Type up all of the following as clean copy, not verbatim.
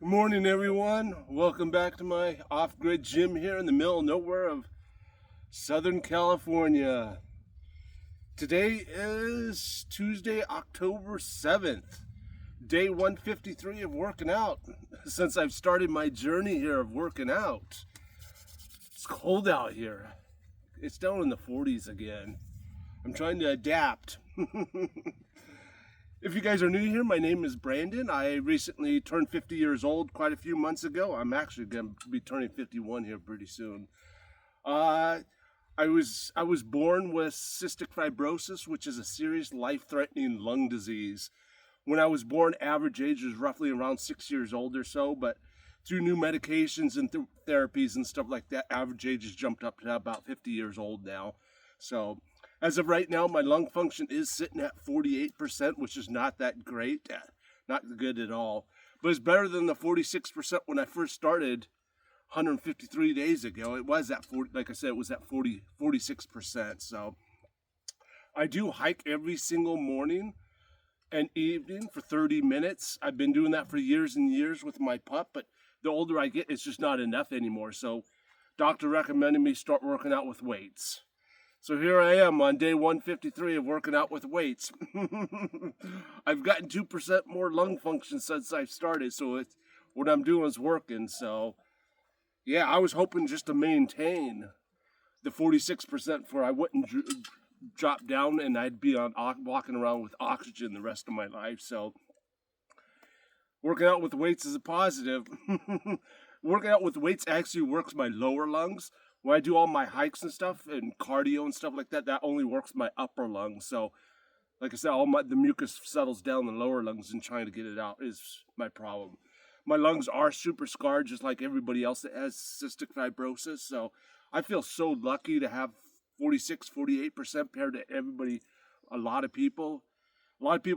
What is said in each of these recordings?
Good morning, everyone. Welcome back to my off-grid gym here in the middle of nowhere of Southern California. Today is Tuesday, October 7th, day 153 of working out. Since I've started my journey here of working out, it's cold out here. It's down in the 40s again. I'm trying to adapt. If you guys are new here, my name is Brandon. I recently turned 50 years old quite a few months ago. I'm actually going to be turning 51 here pretty soon. I was born with cystic fibrosis, which is a serious life-threatening lung disease. When I was born, average age was roughly around 6 years old or so, but through new medications and therapies and stuff like that, average age has jumped up to about 50 years old now. So as of right now, my lung function is sitting at 48%, which is not that great, not good at all. But it's better than the 46% when I first started 153 days ago. It was at 40, like I said, it was at 46%. So I do hike every single morning and evening for 30 minutes. I've been doing that for years and years with my pup, but the older I get, it's just not enough anymore. So doctor recommended me start working out with weights. So here I am on day 153 of working out with weights. I've gotten 2% more lung function since I started, so what I'm doing is working. So yeah, I was hoping just to maintain the 46% for I wouldn't drop down and I'd be on walking around with oxygen the rest of my life. So working out with weights is a positive. Working out with weights actually works my lower lungs. When I do all my hikes and stuff and cardio and stuff like that, that only works my upper lungs. So, like I said, the mucus settles down the lower lungs, and trying to get it out is my problem. My lungs are super scarred, just like everybody else that has cystic fibrosis. So I feel so lucky to have 46-48% compared to everybody. A lot of people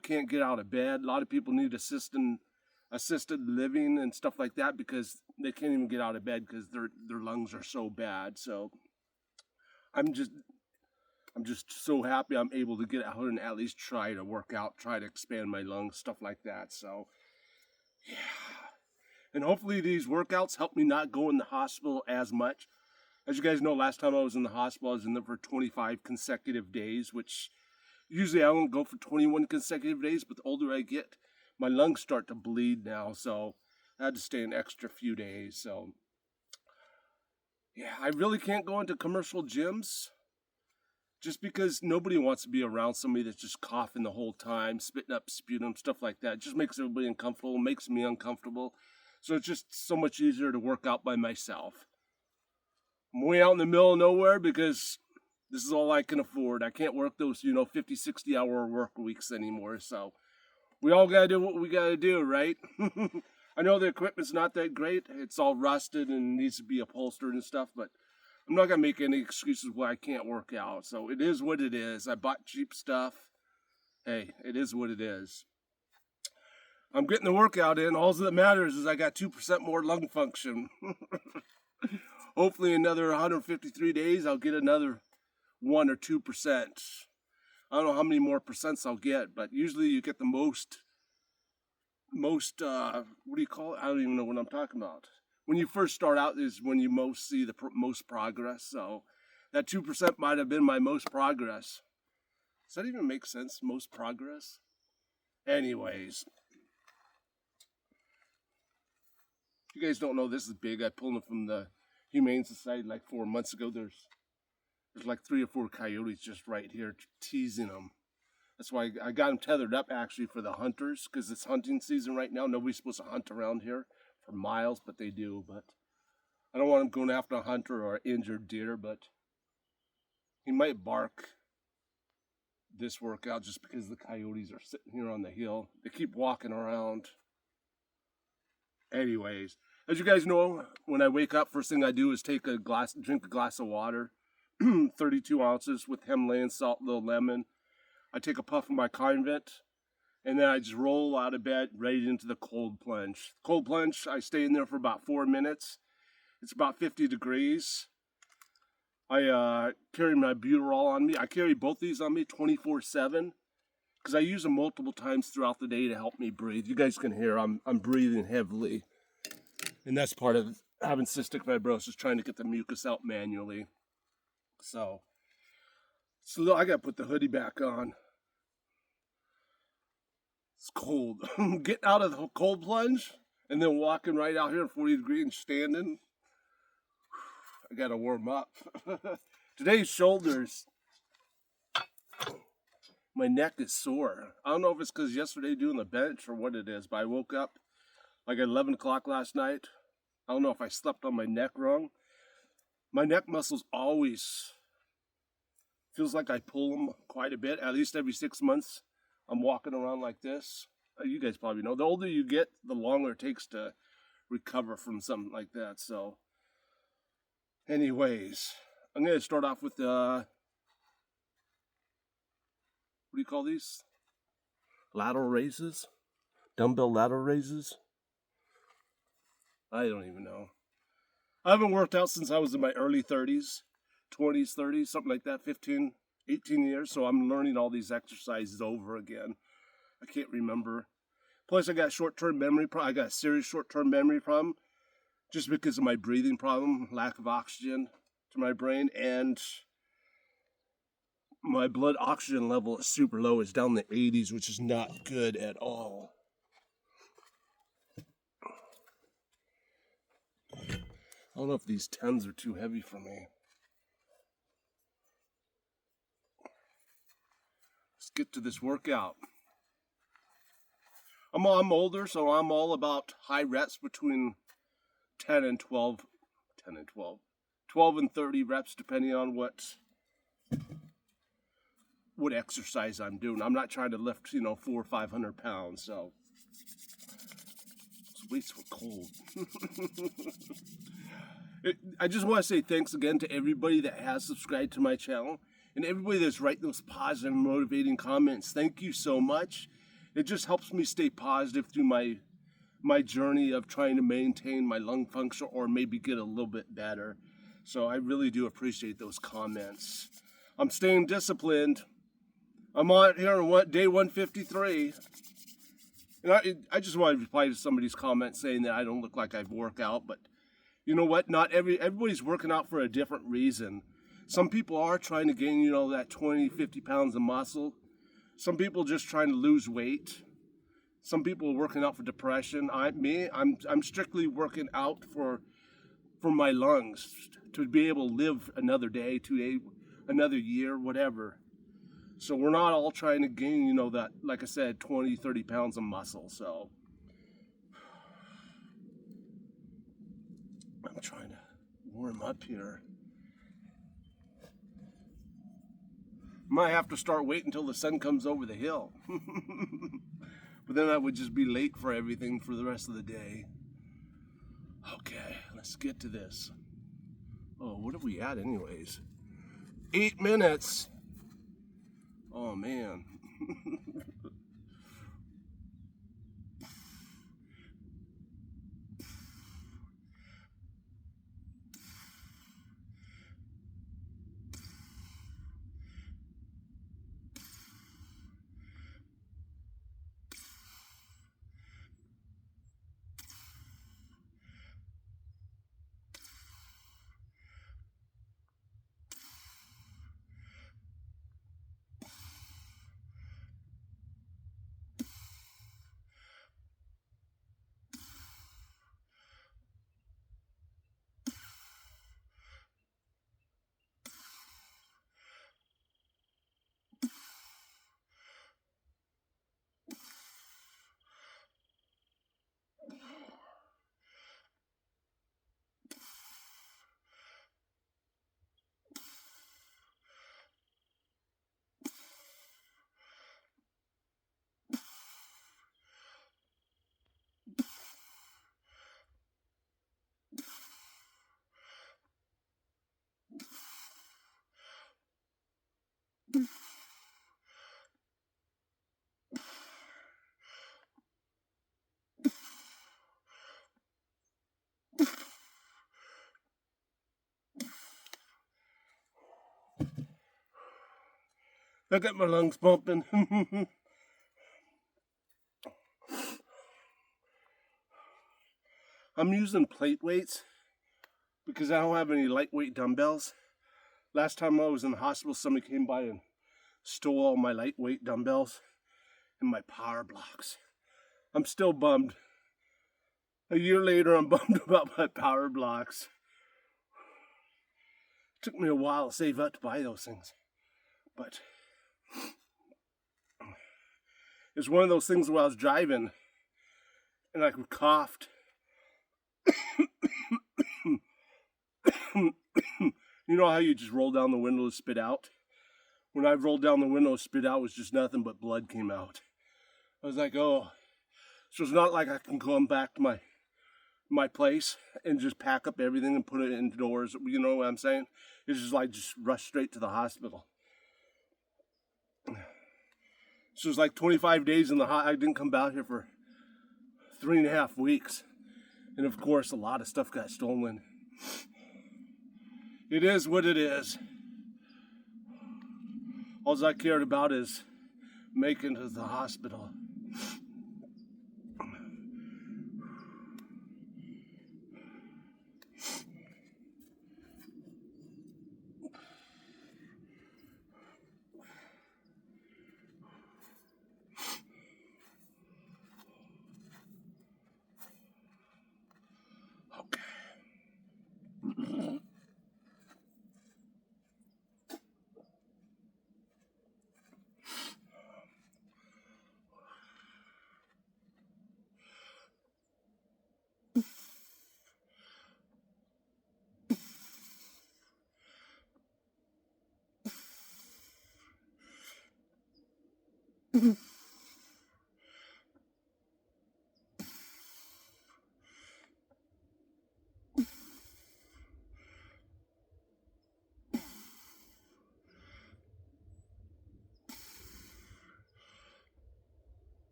can't get out of bed. A lot of people need assisted living and stuff like that because they can't even get out of bed because their lungs are so bad. So I'm just so happy I'm able to get out and at least try to work out, try to expand my lungs, stuff like that. So yeah, and hopefully these workouts help me not go in the hospital as much. As you guys know, last time I was in the hospital, I was in there for 25 consecutive days, which usually I won't go for 21 consecutive days, but the older I get, my lungs start to bleed now, so I had to stay an extra few days. So yeah, I really can't go into commercial gyms just because nobody wants to be around somebody that's just coughing the whole time, spitting up sputum, stuff like that. It just makes everybody uncomfortable, makes me uncomfortable. So it's just so much easier to work out by myself. I'm way out in the middle of nowhere because this is all I can afford. I can't work those, 50, 60-hour work weeks anymore, so we all gotta do what we gotta do, right? I know the equipment's not that great. It's all rusted and needs to be upholstered and stuff, but I'm not gonna make any excuses why I can't work out. So it is what it is. I bought cheap stuff. Hey, it is what it is. I'm getting the workout in. All that matters is I got 2% more lung function. Hopefully another 153 days, I'll get another 1 or 2%. I don't know how many more percents I'll get, but usually you get the most, what do you call it? I don't even know what I'm talking about. When you first start out is when you most see the most progress. So that 2% might have been my most progress. Does that even make sense? Most progress? Anyways. If you guys don't know, this is big. I pulled it from the Humane Society like 4 months ago. There's like 3 or 4 coyotes just right here teasing them. That's why I got them tethered up actually for the hunters, because it's hunting season right now. Nobody's supposed to hunt around here for miles, but they do. But I don't want them going after a hunter or an injured deer, but he might bark this workout just because the coyotes are sitting here on the hill. They keep walking around. Anyways, as you guys know, when I wake up, first thing I do is drink a glass of water. 32 ounces with Himalayan salt, little lemon. I take a puff of my Convent, and then I just roll out of bed right into the cold plunge. Cold plunge, I stay in there for about 4 minutes. It's about 50 degrees. I carry my Buterol on me. I carry both these on me 24/7 because I use them multiple times throughout the day to help me breathe. You guys can hear I'm breathing heavily. And that's part of having cystic fibrosis, trying to get the mucus out manually. So I got to put the hoodie back on. It's cold. Getting out of the cold plunge and then walking right out here in 40 degrees and standing. I got to warm up. Today's shoulders, my neck is sore. I don't know if it's because yesterday doing the bench or what it is, but I woke up like at 11 o'clock last night. I don't know if I slept on my neck wrong. My neck muscles always feels like I pull them quite a bit, at least every 6 months. I'm walking around like this. You guys probably know. The older you get, the longer it takes to recover from something like that. So, anyways, I'm going to start off with what do you call these? Lateral raises? Dumbbell lateral raises? I don't even know. I haven't worked out since I was in my early 30s, 20s, 30s, something like that, 15, 18 years. So I'm learning all these exercises over again. I can't remember. Plus, I got short-term memory problem. I got a serious short-term memory problem just because of my breathing problem, lack of oxygen to my brain, and my blood oxygen level is super low. It's down in the 80s, which is not good at all. I don't know if these 10s are too heavy for me. Let's get to this workout. I'm older, so I'm all about high reps between 10 and 12 and 30 reps, depending on what exercise I'm doing. I'm not trying to lift, 400 or 500 pounds, so it's way so cold. I just want to say thanks again to everybody that has subscribed to my channel and everybody that's writing those positive, motivating comments. Thank you so much. It just helps me stay positive through my journey of trying to maintain my lung function or maybe get a little bit better. So I really do appreciate those comments. I'm staying disciplined. I'm on here on day 153. And I just want to reply to somebody's comment saying that I don't look like I've worked out, but you know what? Not everybody's working out for a different reason. Some people are trying to gain, that 20, 50 pounds of muscle. Some people just trying to lose weight. Some people are working out for depression. I'm strictly working out for my lungs to be able to live another day, 2 days, another year, whatever. So we're not all trying to gain, that, like I said, 20, 30 pounds of muscle. So I'm trying to warm up here. Might have to start waiting until the sun comes over the hill. But then I would just be late for everything for the rest of the day. Okay, let's get to this. Oh, what are we at anyways? 8 minutes. Oh, man. I got my lungs pumping. I'm using plate weights because I don't have any lightweight dumbbells. Last time I was in the hospital, somebody came by and stole all my lightweight dumbbells and my power blocks. I'm still bummed. A year later, I'm bummed about my power blocks. It took me a while to save up to buy those things. But it's one of those things where I was driving and I coughed. You know how you just roll down the window to spit out? When I rolled down the window to spit out, it was just nothing but blood came out. I was like, oh. So it's not like I can come back to my place and just pack up everything and put it indoors. You know what I'm saying? It's just like just rush straight to the hospital. So it's like 25 days in the I didn't come back here for 3.5 weeks. And of course, a lot of stuff got stolen. It is what it is. All I cared about is making it to the hospital.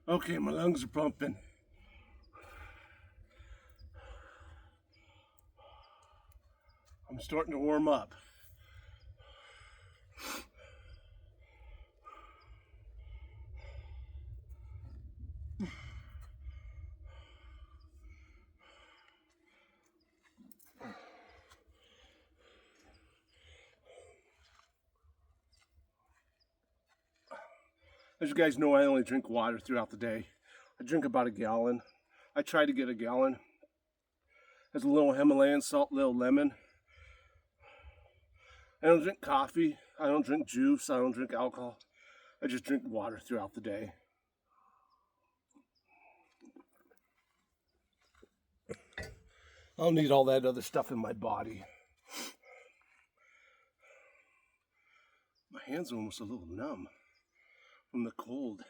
Okay, my lungs are pumping. I'm starting to warm up. As you guys know, I only drink water throughout the day. I drink about a gallon. I try to get a gallon. There's a little Himalayan salt, little lemon. I don't drink coffee. I don't drink juice. I don't drink alcohol. I just drink water throughout the day. I don't need all that other stuff in my body. My hands are almost a little numb from the cold.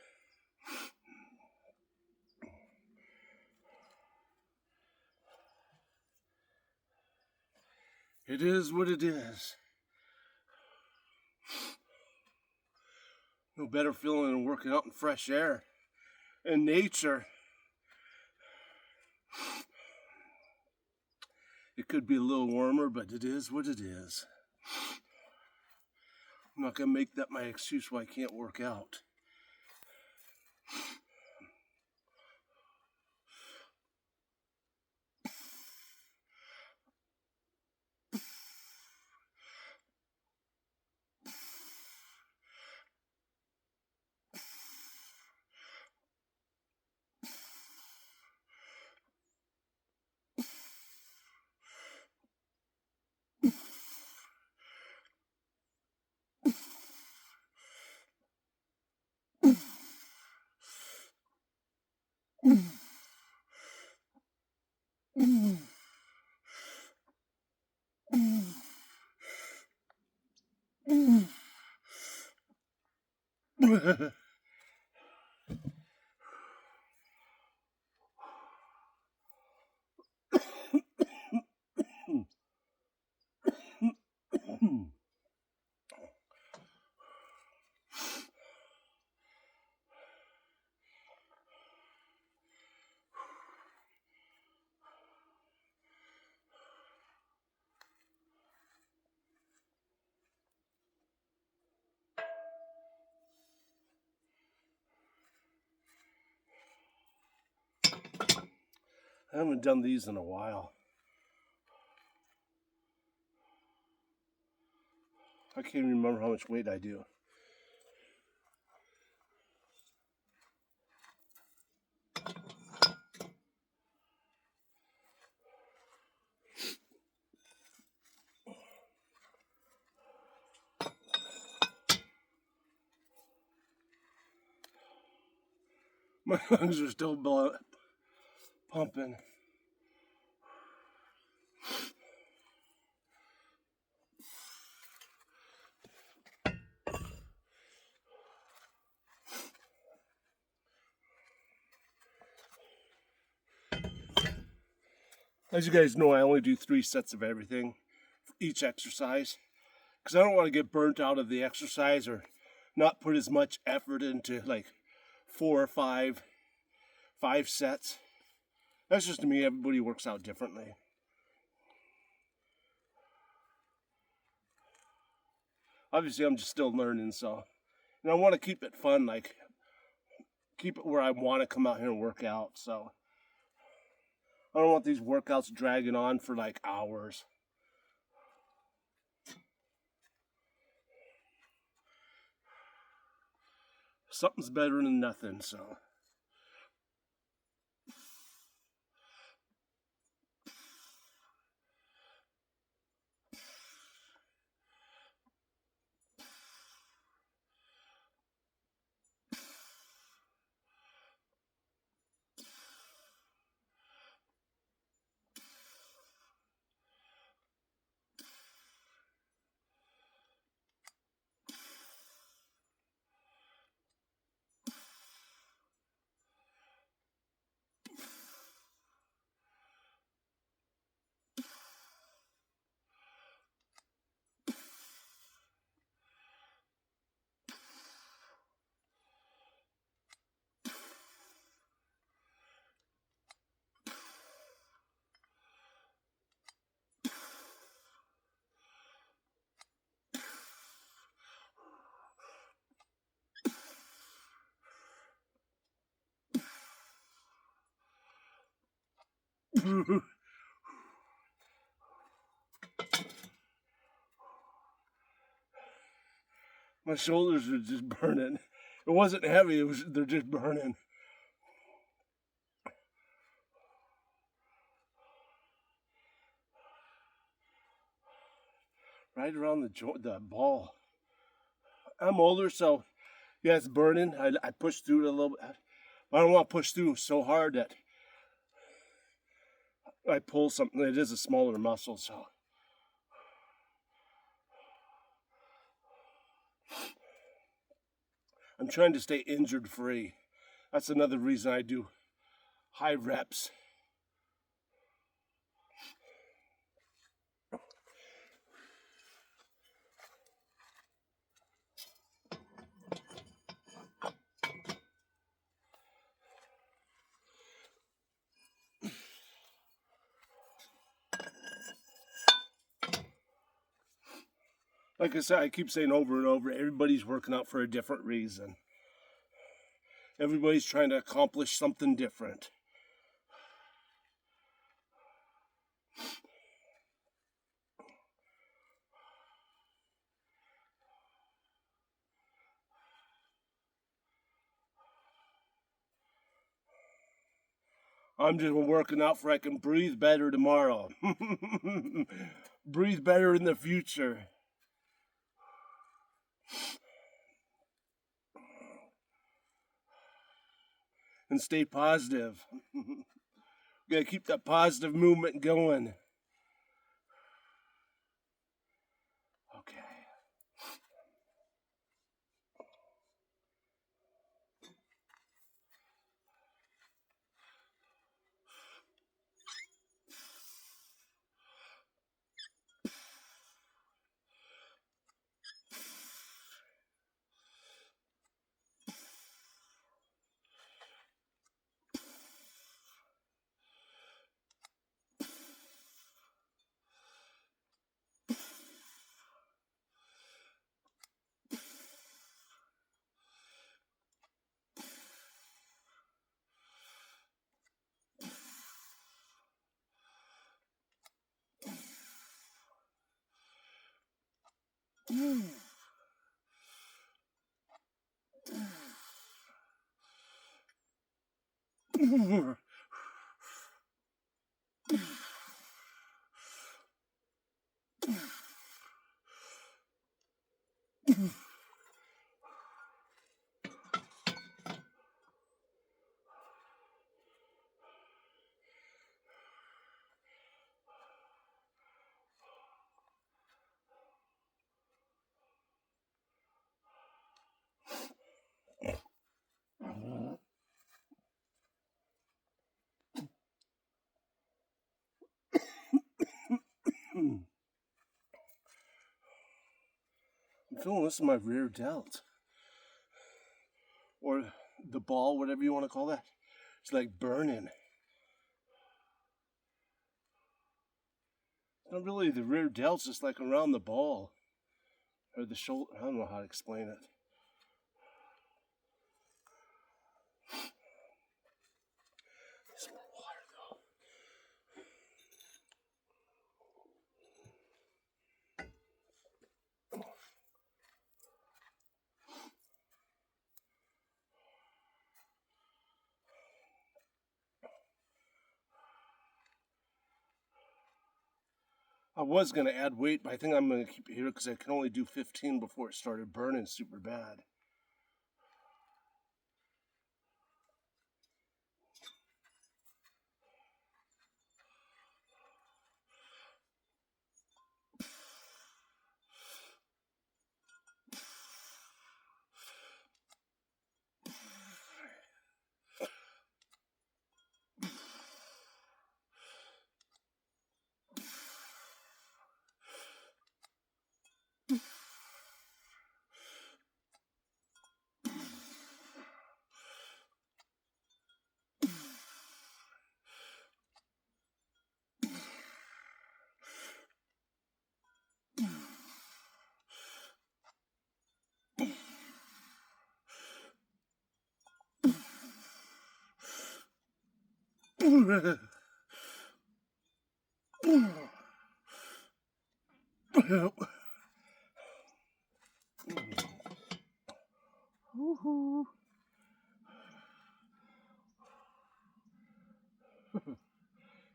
It is what it is. No better feeling than working out in fresh air and nature. It could be a little warmer, but it is what it is. I'm not going to make that my excuse why I can't work out. I haven't done these in a while. I can't even remember how much weight I do. My lungs are still pumping. As you guys know, I only do 3 sets of everything for each exercise because I don't want to get burnt out of the exercise or not put as much effort into like 4 or 5 sets. That's just me. Everybody works out differently. Obviously, I'm just still learning, so, and I want to keep it fun, like keep it where I want to come out here and work out. So I don't want these workouts dragging on for like hours. Something's better than nothing, so. My shoulders are just burning. It wasn't heavy, they're just burning. Right around the ball. I'm older, so yeah, it's burning. I push through it a little bit. But I don't want to push through so hard that I pull something. It is a smaller muscle, so. I'm trying to stay injured free. That's another reason I do high reps. Like I said, I keep saying over and over, everybody's working out for a different reason. Everybody's trying to accomplish something different. I'm just working out for I can breathe better tomorrow. Breathe better in the future. And stay positive. Gotta keep that positive movement going. Okay. I'm feeling this in my rear delt, or the ball, whatever you want to call that. It's like burning. It's not really the rear delts, it's like around the ball or the shoulder. I don't know how to explain it. Some more water though. I was going to add weight, but I think I'm going to keep it here because I can only do 15 before it started burning super bad.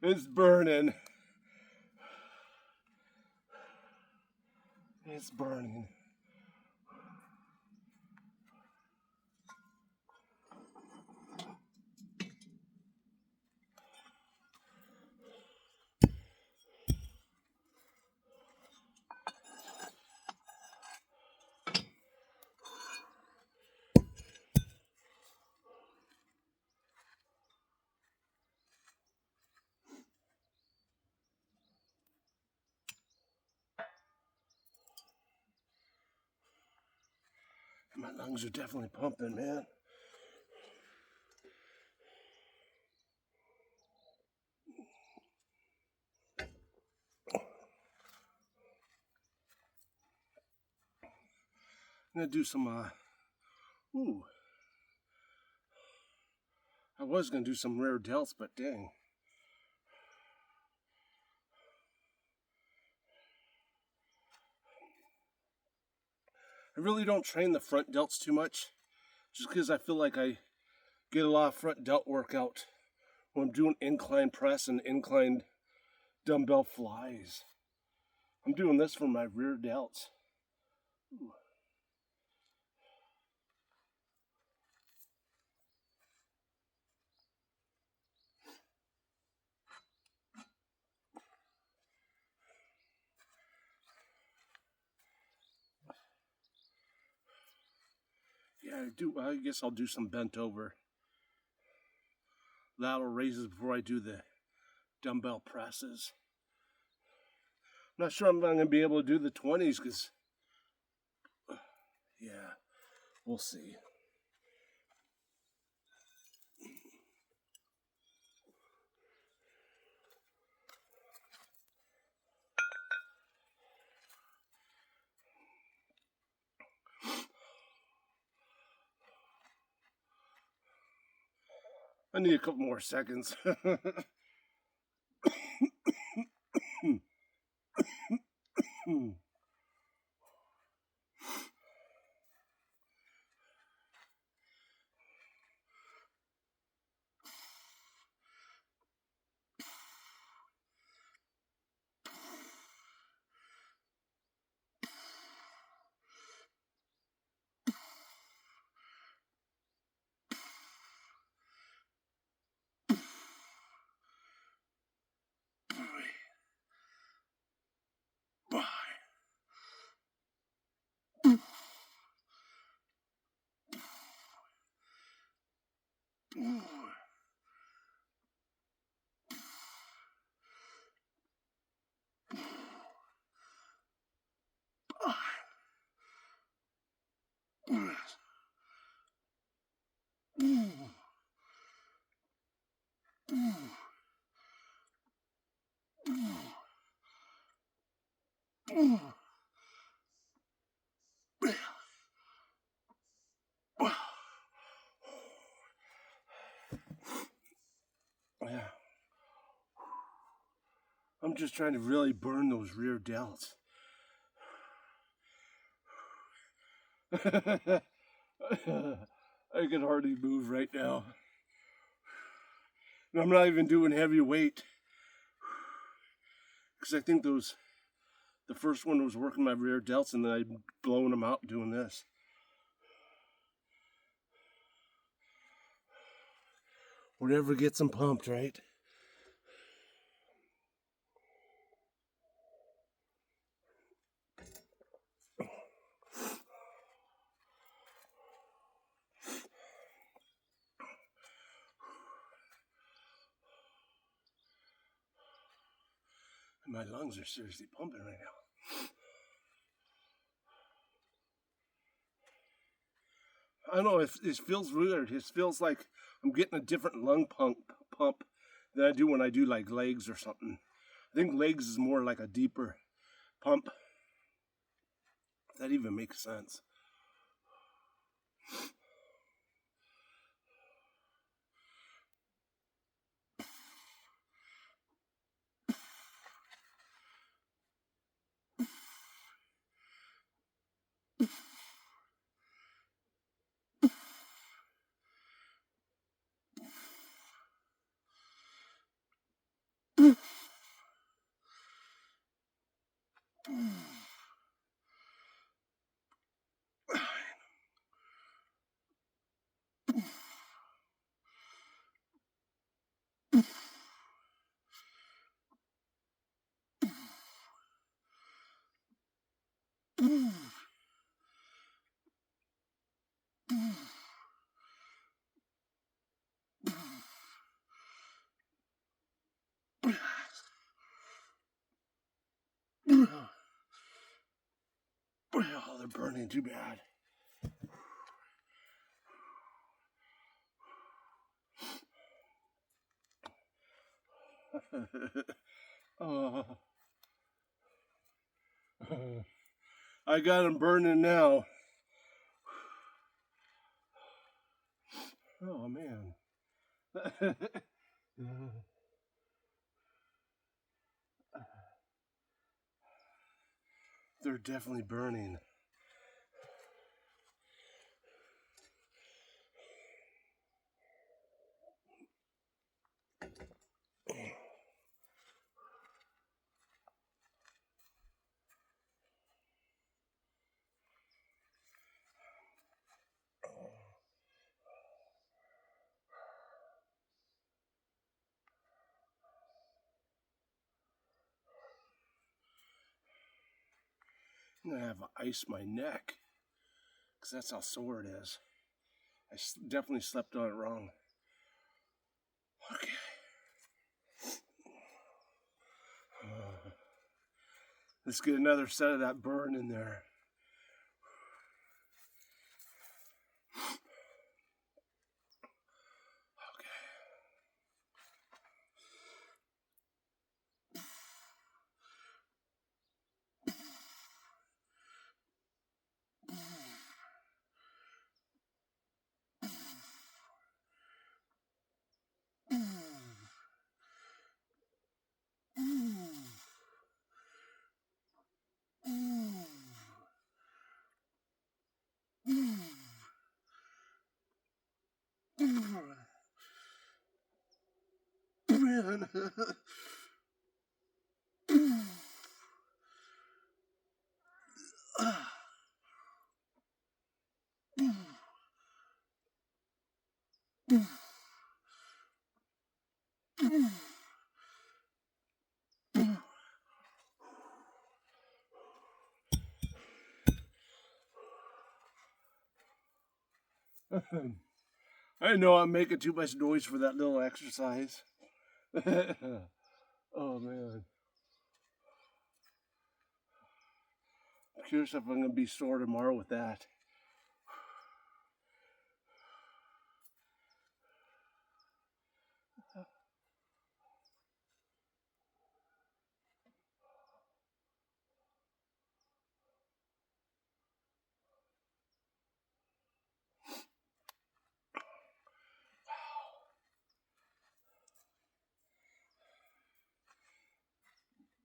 It's burning. It's burning. My lungs are definitely pumping, man. I'm gonna do some, I was gonna do some rare delts, but dang. I really don't train the front delts too much, just because I feel like I get a lot of front delt workout when I'm doing incline press and incline dumbbell flies. I'm doing this for my rear delts. Ooh. Yeah, I guess I'll do some bent over lateral raises before I do the dumbbell presses. I'm not sure I'm going to be able to do the 20s because, yeah, we'll see. I need a couple more seconds. Yeah. I'm just trying to really burn those rear delts. I can hardly move right now. And I'm not even doing heavy weight. Because I think the first one was working my rear delts and then I'm blowing them out doing this. Whatever gets them pumped, right? And my lungs are seriously pumping right now. I don't know, it feels weird. It feels like I'm getting a different lung pump than I do when I do like legs or something. I think legs is more like a deeper pump. If that even makes sense. Oh, they're burning too bad. Oh. I got them burning now. Oh, man. They're definitely burning. I'm gonna have to ice my neck because that's how sore it is. I definitely slept on it wrong. Okay. Let's get another set of that burn in there. Man. I know I'm making too much noise for that little exercise. Oh, man. I'm curious if I'm going to be sore tomorrow with that.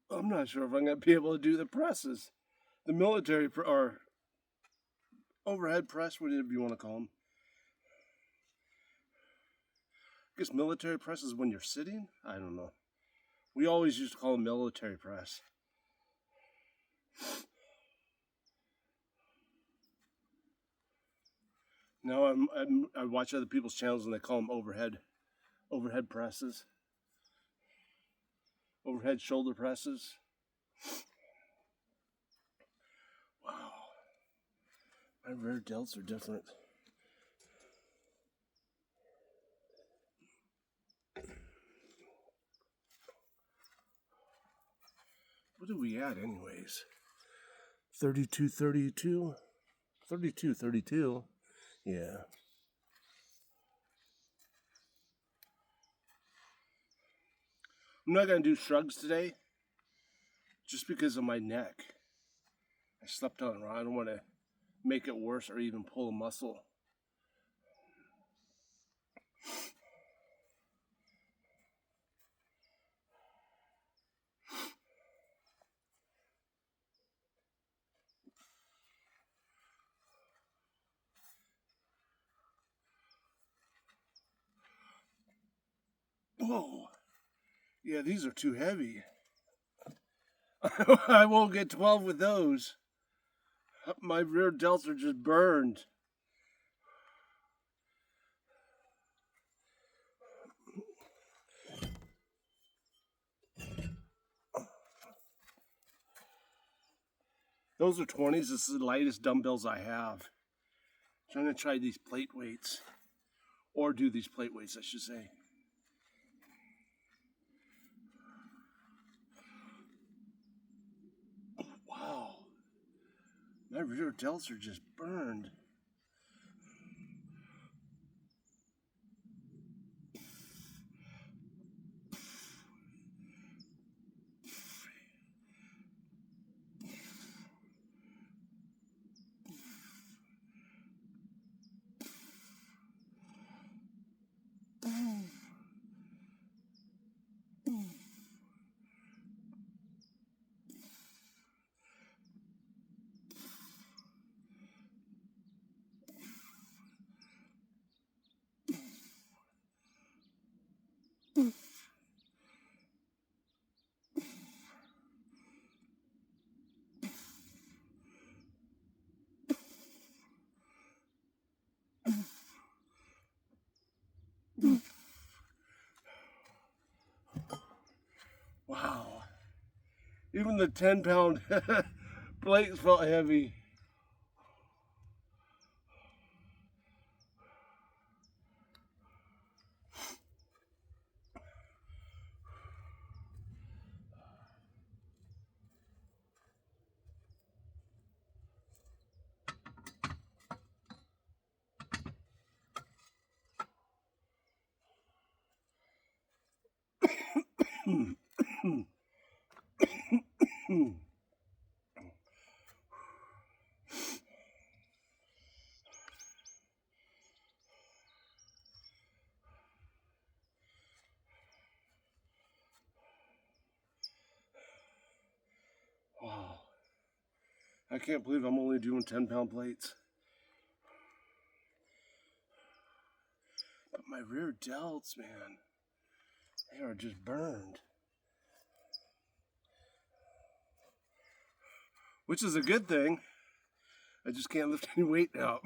I'm not sure if I'm going to be able to do the presses. The military or overhead press, whatever you want to call them. I guess military press is when you're sitting? I don't know. We always used to call them military press. Now I watch other people's channels and they call them overhead presses, overhead shoulder presses. Wow, my rear delts are different. What are we at anyways? 32, 32? 32, 32. Yeah. I'm not going to do shrugs today just because of my neck. I slept on it wrong. I don't want to make it worse or even pull a muscle. Whoa. Yeah, these are too heavy. I won't get 12 with those. My rear delts are just burned. Those are 20s. This is the lightest dumbbells I have. So I'm going to try these plate weights. Or do these plate weights, I should say. Wow. My rear delts are just burned. Wow. Even the 10-pound plates felt heavy. Wow. I can't believe I'm only doing 10-pound plates. But my rear delts, man, they are just burned. Which is a good thing. I just can't lift any weight now.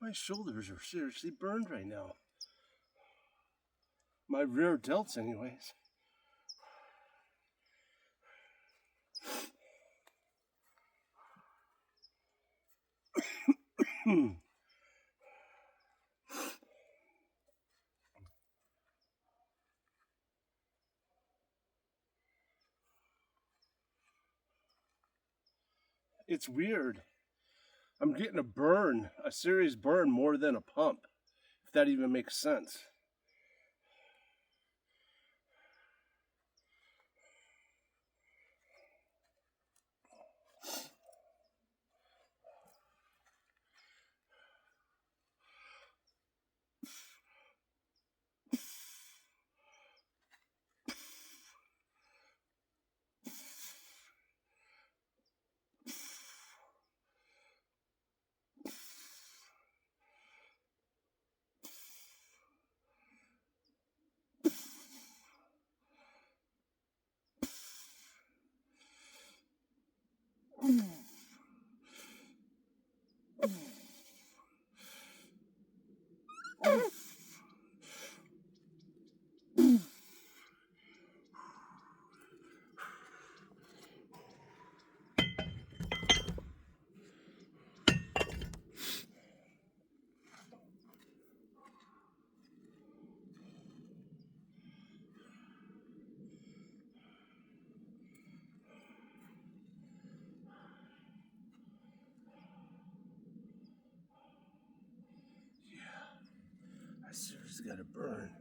My shoulders are seriously burned right now. My rear delts, anyways. It's weird. I'm getting a burn, a serious burn, more than a pump, if that even makes sense. I seriously got a burn.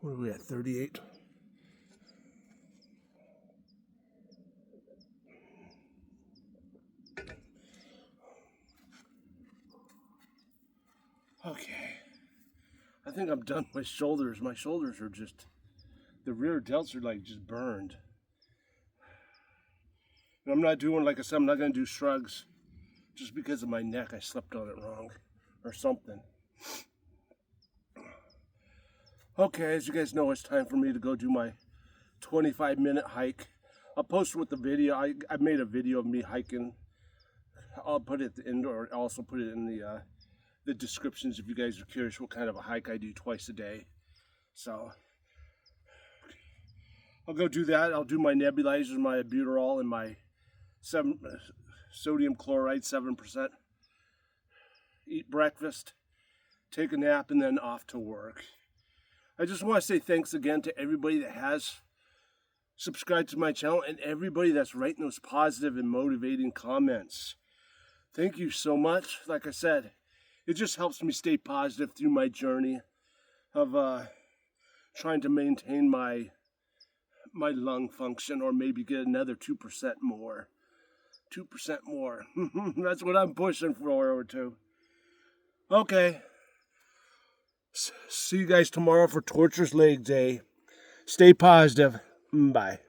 What are we at, 38? Okay. I think I'm done with shoulders. My shoulders are just, the rear delts are like just burned. And I'm not doing, like I said, I'm not going to do shrugs just because of my neck. I slept on it wrong or something. Okay, as you guys know, it's time for me to go do my 25-minute hike. I'll post with the video. I made a video of me hiking. I'll put it at the end, or also put it in the descriptions if you guys are curious what kind of a hike I do twice a day. So I'll go do that. I'll do my nebulizers, my albuterol, and my sodium chloride 7%. Eat breakfast, take a nap, and then off to work. I just want to say thanks again to everybody that has subscribed to my channel and everybody that's writing those positive and motivating comments. Thank you so much. Like I said, it just helps me stay positive through my journey of trying to maintain my lung function, or maybe get another 2% more. 2% more. That's what I'm pushing forward to. Okay. See you guys tomorrow for Torturous Leg Day. Stay positive. Bye.